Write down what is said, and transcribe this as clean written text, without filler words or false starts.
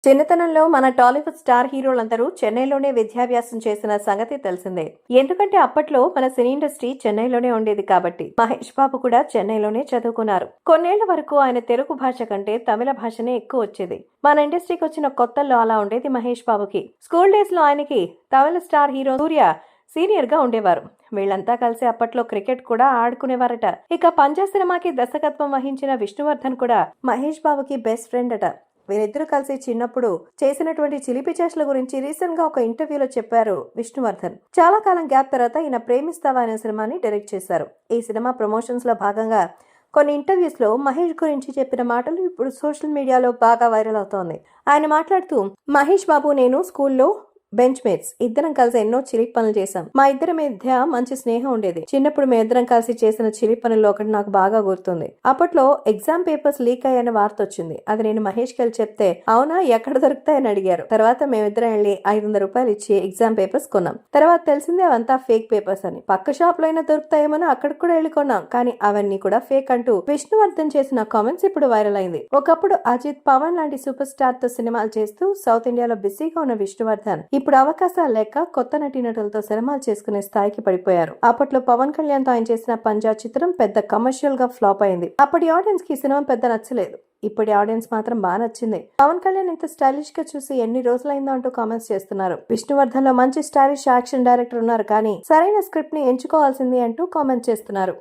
చిన్నతనంలో మన టాలీవుడ్ స్టార్ హీరోలందరూ చెన్నైలోనే విద్యాభ్యాసం చేసిన సంగతి తెలిసిందే. ఎందుకంటే అప్పట్లో మన సినీ ఇండస్ట్రీ చెన్నైలోనే ఉండేది కాబట్టి. మహేష్ బాబు కూడా చెన్నైలోనే చదువుకున్నారు. కొన్నేళ్ల వరకు ఆయన తెలుగు భాష కంటే తమిళ భాషనే ఎక్కువ వచ్చేది. మన ఇండస్ట్రీకి వచ్చిన కొత్తల్లో అలా ఉండేది మహేష్ బాబుకి. స్కూల్ డేస్ లో ఆయనకి తమిళ స్టార్ హీరో సూర్య సీనియర్ గా ఉండేవారు. వీళ్ళంతా కలిసి అప్పట్లో క్రికెట్ కూడా ఆడుకునేవారట. ఇక పంజా సినిమాకి దర్శకత్వం వహించిన విష్ణువర్ధన్ కూడా మహేష్ బాబుకి బెస్ట్ ఫ్రెండ్ అట. వీరిద్దరూ కలిసి చిన్నప్పుడు చేసినటువంటి చిలిపి చేష్టల గురించి రీసెంట్ గా ఒక ఇంటర్వ్యూలో చెప్పారు విష్ణువర్ధన్. చాలా కాలం గ్యాప్ తర్వాత ఈయన ప్రేమిస్తావా అనే సినిమాని డైరెక్ట్ చేశారు. ఈ సినిమా ప్రమోషన్స్ లో భాగంగా కొన్ని ఇంటర్వ్యూస్ లో మహేష్ గురించి చెప్పిన మాటలు ఇప్పుడు సోషల్ మీడియాలో బాగా వైరల్ అవుతోంది. ఆయన మాట్లాడుతూ, మహేష్ బాబు నేను స్కూల్లో బెంచ్ మేట్స్, ఇద్దరం కలిసి ఎన్నో చిలిపి పనులు చేశాం. మా ఇద్దరి మధ్య మంచి స్నేహం ఉండేది. చిన్నప్పుడు మేమిద్దరం కలిసి చేసిన చిలిపి పనుల్లో ఒకటి నాకు బాగా గుర్తుంది. అప్పట్లో ఎగ్జామ్ పేపర్స్ లీక్ అయ్యాయని వార్త వచ్చింది. అది నేను మహేష్ కి చెప్తే, అవునా ఎక్కడ దొరుకుతాయని అడిగారు. తర్వాత మేమిద్దరం వెళ్ళి 500 రూపాయలు ఇచ్చి ఎగ్జామ్ పేపర్స్ కొన్నాం. తర్వాత తెలిసింది అవంతా ఫేక్ పేపర్స్ అని. పక్క షాప్ లో అయినా దొరుకుతాయేమో అక్కడికి కూడా వెళ్ళి కొన్నాం, కానీ అవన్నీ కూడా ఫేక్ అంటూ విష్ణువర్ధన్ చేసిన కామెంట్స్ ఇప్పుడు వైరల్ అయింది. ఒకప్పుడు అజిత్, పవన్ లాంటి సూపర్ స్టార్ తో సినిమాలు చేస్తూ సౌత్ ఇండియాలో బిజీగా ఉన్న విష్ణువర్ధన్ ఇప్పుడు అవకాశాలు లేక కొత్త నటీనటులతో సినిమాలు చేసుకునే స్థాయికి పడిపోయారు. అప్పట్లో పవన్ కళ్యాణ్ తో ఆయన చేసిన పంజా చిత్రం పెద్ద కమర్షియల్ గా ఫ్లాప్ అయింది. అప్పటి ఆడియన్స్ కి ఈ సినిమా పెద్ద నచ్చలేదు. ఇప్పటి ఆడియన్స్ మాత్రం బాగా నచ్చింది. పవన్ కళ్యాణ్ ఇంత స్టైలిష్ గా చూసి ఎన్ని రోజులైందో అంటూ కామెంట్స్ చేస్తున్నారు. విష్ణువర్ధన్ లో మంచి స్టైలిష్ యాక్షన్ డైరెక్టర్ ఉన్నారు, కానీ సరైన స్క్రిప్ట్ ని ఎంచుకోవాల్సింది అంటూ కామెంట్ చేస్తున్నారు.